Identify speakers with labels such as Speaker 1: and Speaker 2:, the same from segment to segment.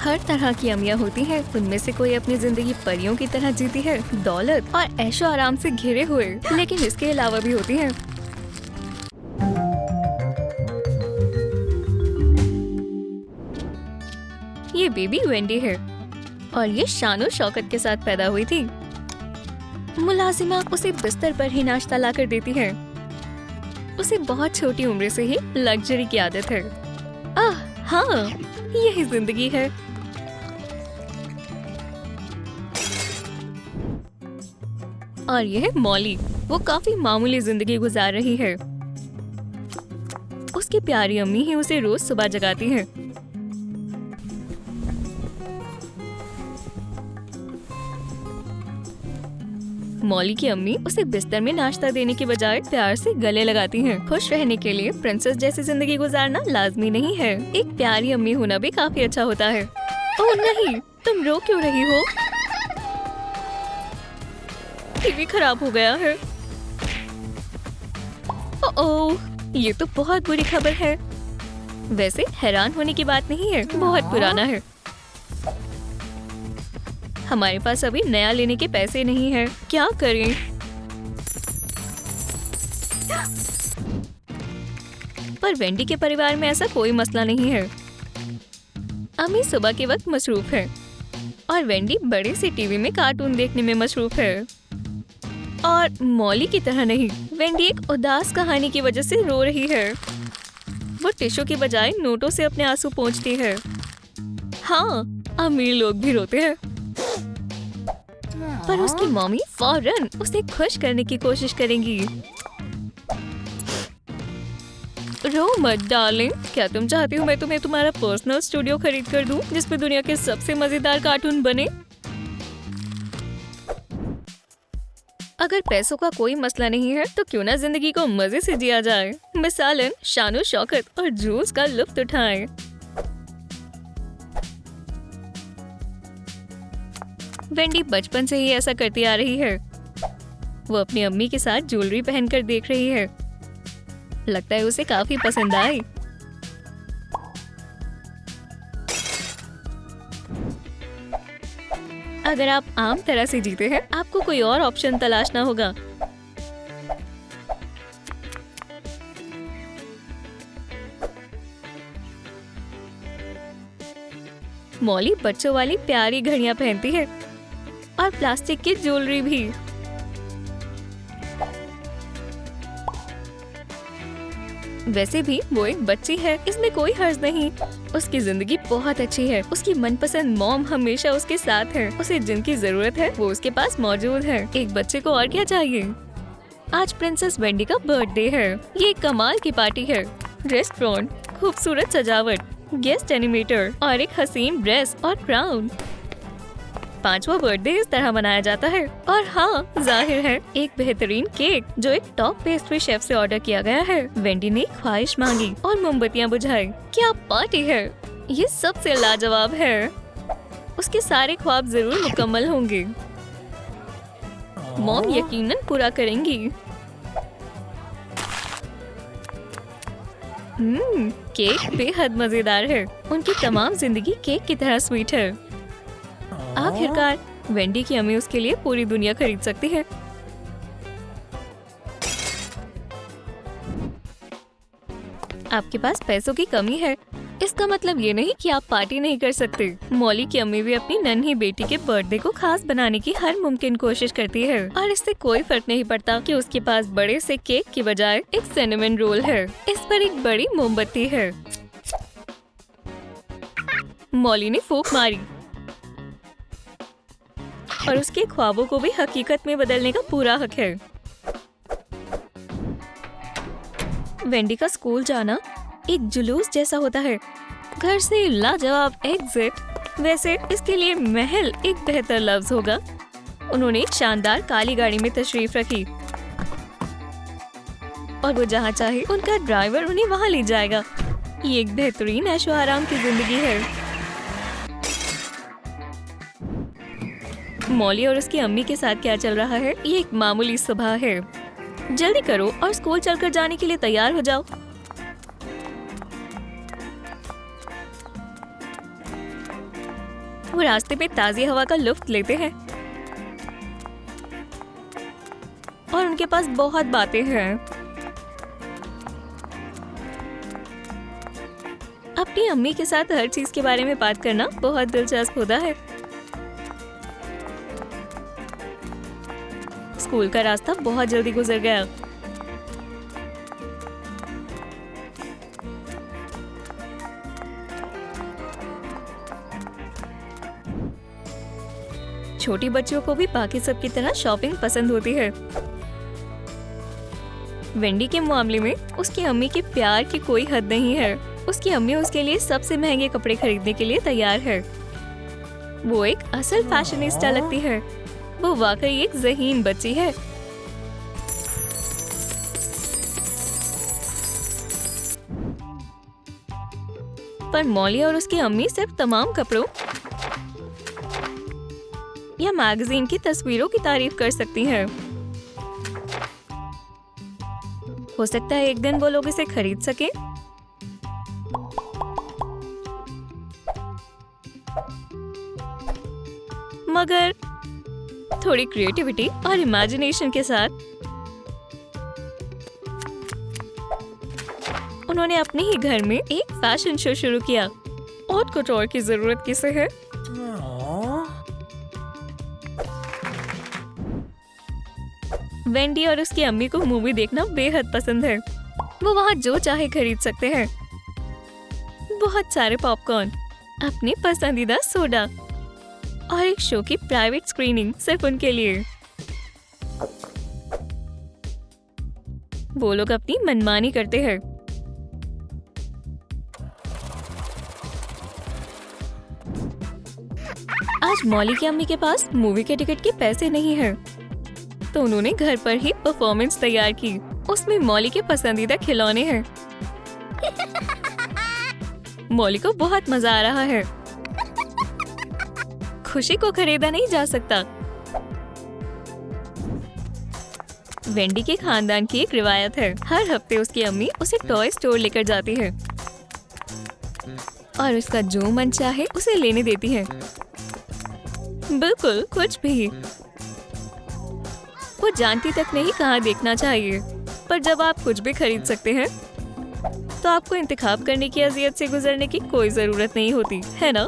Speaker 1: हर तरह की अम्मियाँ होती हैं। उनमें से कोई अपनी जिंदगी परियों की तरह जीती है, दौलत और ऐशो आराम से घिरे हुए, लेकिन इसके अलावा भी होती हैं। ये बेबी वेंडी है और ये शानो शौकत के साथ पैदा हुई थी। मुलाजिमा उसे बिस्तर पर ही नाश्ता लाकर देती है। उसे बहुत छोटी उम्र से ही लग्जरी की आदत है। हाँ, यही जिंदगी है। और यह है मॉली। वो काफी मामूली जिंदगी गुजार रही है। उसकी प्यारी अम्मी ही उसे रोज सुबह जगाती है। मॉली की अम्मी उसे बिस्तर में नाश्ता देने के बजाय प्यार से गले लगाती हैं। खुश रहने के लिए प्रिंसेस जैसी जिंदगी गुजारना लाजमी नहीं है। एक प्यारी अम्मी होना भी काफी अच्छा होता है। ओह नहीं, तुम रो क्यों रही हो? टीवी खराब हो गया है। ओह, ये तो बहुत बुरी खबर है। वैसे हैरान होने की बात नहीं है, बहुत पुराना है। हमारे पास अभी नया लेने के पैसे नहीं हैं। क्या करें? पर वेंडी के परिवार में ऐसा कोई मसला नहीं है। अम्मी सुबह के वक्त मसरूफ है और वेंडी बड़े से टीवी में कार्टून देखने में मसरूफ है। और मॉली की तरह नहीं, वेंडी एक उदास कहानी की वजह से रो रही है। वो टिश्यू की बजाय नोटों से अपने आंसू पोंछती है। हाँ, अमीर लोग भी रोते हैं। पर उसकी मम्मी फौरन उसे खुश करने की कोशिश करेंगी। रो मत डार्लिंग। क्या तुम चाहती हो मैं तुम्हें तुम्हारा पर्सनल स्टूडियो खरीद कर दूं, जिसमें दुनिया के सबसे मजेदार कार्टून बने? अगर पैसों का कोई मसला नहीं है तो क्यों ना जिंदगी को मजे से जिया जाए। मिसालन शानो शौकत और जूस का लुत्फ उठाएं। वेंडी बचपन से ही ऐसा करती आ रही है। वो अपनी अम्मी के साथ ज्वेलरी पहनकर देख रही है। लगता है उसे काफी पसंद आई। अगर आप आम तरह से जीते हैं, आपको कोई और ऑप्शन तलाशना होगा। मॉली बच्चों वाली प्यारी घड़ियां पहनती है और प्लास्टिक की ज्वेलरी भी। वैसे भी वो एक बच्ची है, इसमें कोई हर्ज नहीं। उसकी जिंदगी बहुत अच्छी है। उसकी मनपसंद मॉम हमेशा उसके साथ है। उसे जिनकी जरूरत है वो उसके पास मौजूद है। एक बच्चे को और क्या चाहिए? आज प्रिंसेस वेंडी का बर्थडे है। ये एक कमाल की पार्टी है। रेस्टोरेंट, खूबसूरत सजावट, गेस्ट एनिमेटर और एक हसीन ड्रेस और क्राउन। 5वां बर्थडे इस तरह मनाया जाता है। और हाँ, जाहिर है एक बेहतरीन केक जो एक टॉप पेस्ट्री शेफ से ऑर्डर किया गया है। वेंडी ने ख्वाहिश मांगी और मोमबत्तियां बुझाई। क्या पार्टी है! ये सबसे लाजवाब है। उसके सारे ख्वाब जरूर मुकम्मल होंगे। मॉम यकीनन पूरा करेंगी। केक बेहद मजेदार है। उनकी तमाम जिंदगी केक की तरह स्वीट है। आखिरकार वेंडी की अम्मी उसके लिए पूरी दुनिया खरीद सकती है। आपके पास पैसों की कमी है, इसका मतलब ये नहीं कि आप पार्टी नहीं कर सकते। मॉली की अम्मी भी अपनी नन्ही बेटी के बर्थडे को खास बनाने की हर मुमकिन कोशिश करती है और इससे कोई फर्क नहीं पड़ता कि उसके पास बड़े से केक की बजाय एक सिनेमन रोल है। इस पर एक बड़ी मोमबत्ती है। मॉली ने फूंक मारी और उसके ख्वाबों को भी हकीकत में बदलने का पूरा हक है। वेंडी का स्कूल जाना एक जुलूस जैसा होता है। घर से लाजवाब एग्जिट। वैसे इसके लिए महल एक बेहतर लफ्ज होगा। उन्होंने एक शानदार काली गाड़ी में तशरीफ रखी और वो जहाँ चाहे उनका ड्राइवर उन्हें वहाँ ले जाएगा। ये एक बेहतरीन ऐशो आराम की जिंदगी है। मॉली और उसकी अम्मी के साथ क्या चल रहा है? ये एक मामूली सुबह है। जल्दी करो और स्कूल चलकर जाने के लिए तैयार हो जाओ। वो रास्ते पे ताज़ी हवा का लुत्फ लेते हैं और उनके पास बहुत बातें हैं। अपनी अम्मी के साथ हर चीज के बारे में बात करना बहुत दिलचस्प होता है। स्कूल का रास्ता बहुत जल्दी गुजर गया। छोटी बच्चियों को भी बाकी सब की तरह शॉपिंग पसंद होती है। वेंडी के मामले में उसकी अम्मी के प्यार की कोई हद नहीं है। उसकी अम्मी उसके लिए सबसे महंगे कपड़े खरीदने के लिए तैयार है। वो एक असल फैशनिस्टा लगती है। वो वाकई एक ज़हीन बच्ची है। पर मॉली और उसकी अम्मी सिर्फ तमाम कपड़ों या मैगजीन की तस्वीरों की तारीफ कर सकती हैं। हो सकता है एक दिन वो लोग इसे खरीद सकें। मगर थोड़ी क्रिएटिविटी और इमेजिनेशन के साथ उन्होंने अपने ही घर में एक फैशन शो शुरू किया। और कुछ और की जरूरत किसे है? वेंडी और उसकी अम्मी को मूवी देखना बेहद पसंद है। वो वहाँ जो चाहे खरीद सकते हैं। बहुत सारे पॉपकॉर्न, अपने पसंदीदा सोडा और एक शो की प्राइवेट स्क्रीनिंग सिर्फ उनके लिए। वो लोग अपनी मनमानी करते हैं। आज मॉली की अम्मी के पास मूवी के टिकट के पैसे नहीं हैं, तो उन्होंने घर पर ही परफॉर्मेंस तैयार की। उसमें मॉली के पसंदीदा खिलौने हैं। मॉली को बहुत मजा आ रहा है। खुशी को खरीदा नहीं जा सकता। वेंडी के खानदान की एक रिवायत है। हर हफ्ते उसकी अम्मी उसे टॉय स्टोर लेकर जाती है और उसका जो मन चाहे उसे लेने देती है। बिल्कुल कुछ भी। वो जानती तक नहीं कहाँ देखना चाहिए। पर जब आप कुछ भी खरीद सकते हैं तो आपको इंतखाब करने की अजियत से गुजरने की कोई जरूरत नहीं होती, है ना?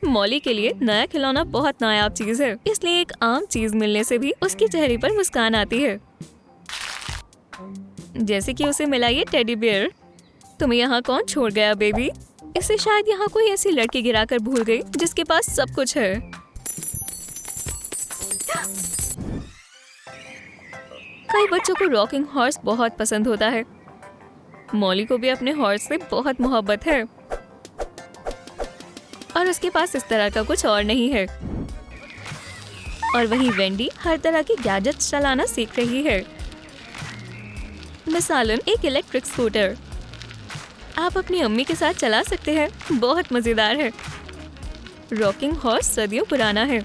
Speaker 1: मॉली के लिए नया खिलौना बहुत नायाब चीज है, इसलिए एक आम चीज मिलने से भी उसके चेहरे पर मुस्कान आती है। जैसे कि उसे मिला ये टेडी बियर। तुम्हें यहाँ कौन छोड़ गया बेबी? इसे शायद यहाँ कोई ऐसी लड़की गिराकर भूल गई जिसके पास सब कुछ है। कई बच्चों को रॉकिंग हॉर्स बहुत पसंद होता है। मॉली को भी अपने हॉर्स से बहुत मोहब्बत है और उसके पास इस तरह का कुछ और नहीं है। और वहीं वेंडी हर तरह की गैजेट्स चलाना सीख रही है। मिसालन एक इलेक्ट्रिक स्कूटर। आप अपनी अम्मी के साथ चला सकते हैं। बहुत मजेदार है। रॉकिंग हॉर्स सदियों पुराना है।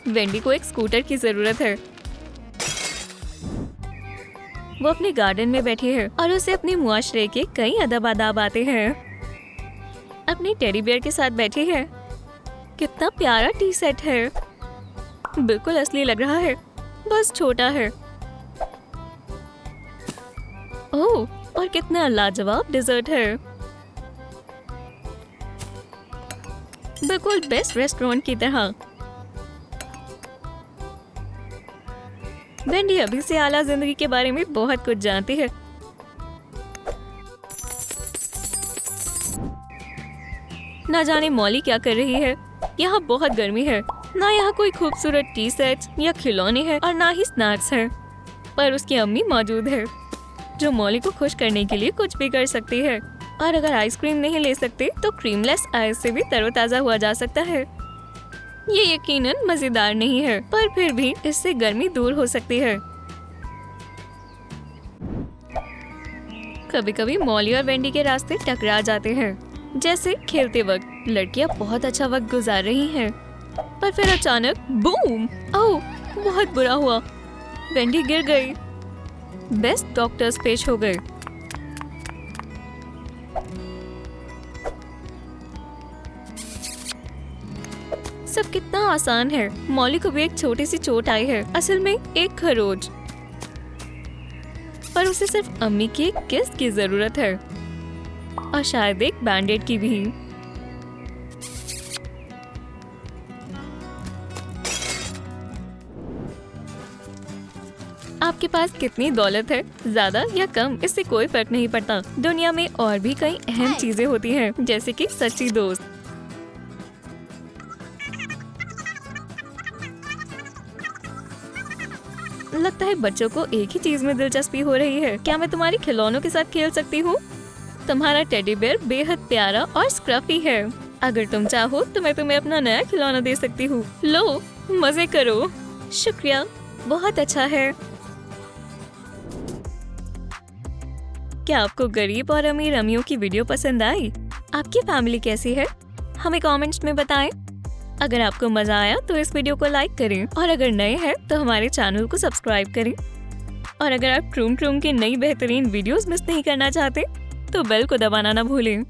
Speaker 1: वेंडी को एक स्कूटर की जरूरत है। वो अपने गार्डन में बैठी है और उसे अपने मुआशरे के कई अदब आदाब आते हैं। अपनी टेडी बियर के साथ बैठी है। कितना प्यारा टी सेट है। बिल्कुल असली लग रहा है, बस छोटा है। ओह, और कितना लाजवाब डिजर्ट है। बिल्कुल बेस्ट रेस्टोरेंट की तरह। वेंडी अभी से आला जिंदगी के बारे में बहुत कुछ जानती है। ना जाने मॉली क्या कर रही है। यहाँ बहुत गर्मी है। ना यहाँ कोई खूबसूरत टी सेट्स या खिलौने हैं और ना ही स्नैक्स हैं। पर उसकी अम्मी मौजूद है जो मॉली को खुश करने के लिए कुछ भी कर सकती है। और अगर आइसक्रीम नहीं ले सकते तो क्रीमलेस आइस से भी तरोताजा हुआ जा सकता है। ये यकीनन मजेदार नहीं है, पर फिर भी इससे गर्मी दूर हो सकती है। कभी कभी मॉली और वेंडी के रास्ते टकरा जाते हैं। जैसे खेलते वक्त लड़कियां बहुत अच्छा वक्त गुजार रही हैं, पर फिर अचानक बूम! ओह, बहुत बुरा हुआ। वेंडी गिर गई। बेस्ट डॉक्टर्स पेश हो गए। सब कितना आसान है। मॉली को भी एक छोटी सी चोट आई है, असल में एक खरोच, पर उसे सिर्फ अम्मी की एक किस की जरूरत है और शायद एक बैंडेड की भी। आपके पास कितनी दौलत है, ज्यादा या कम, इससे कोई फर्क नहीं पड़ता। दुनिया में और भी कई अहम चीजें होती हैं, जैसे कि सच्ची दोस्त। लगता है बच्चों को एक ही चीज में दिलचस्पी हो रही है। क्या मैं तुम्हारी खिलौनों के साथ खेल सकती हूँ? तुम्हारा टेडी बेयर बेहद प्यारा और स्क्रफी है। अगर तुम चाहो तो मैं तुम्हें अपना नया खिलौना दे सकती हूँ। लो, मजे करो। शुक्रिया, बहुत अच्छा है। क्या आपको गरीब और अमीर अम्मियों की वीडियो पसंद आई? आपकी फैमिली कैसी है? हमें कमेंट्स में बताएं। अगर आपको मजा आया तो इस वीडियो को लाइक करें और अगर नए हैं तो हमारे चैनल को सब्सक्राइब करें। और अगर आप ट्रूम ट्रूम की नई बेहतरीन वीडियोस मिस नहीं करना चाहते तो बेल को दबाना ना भूलें।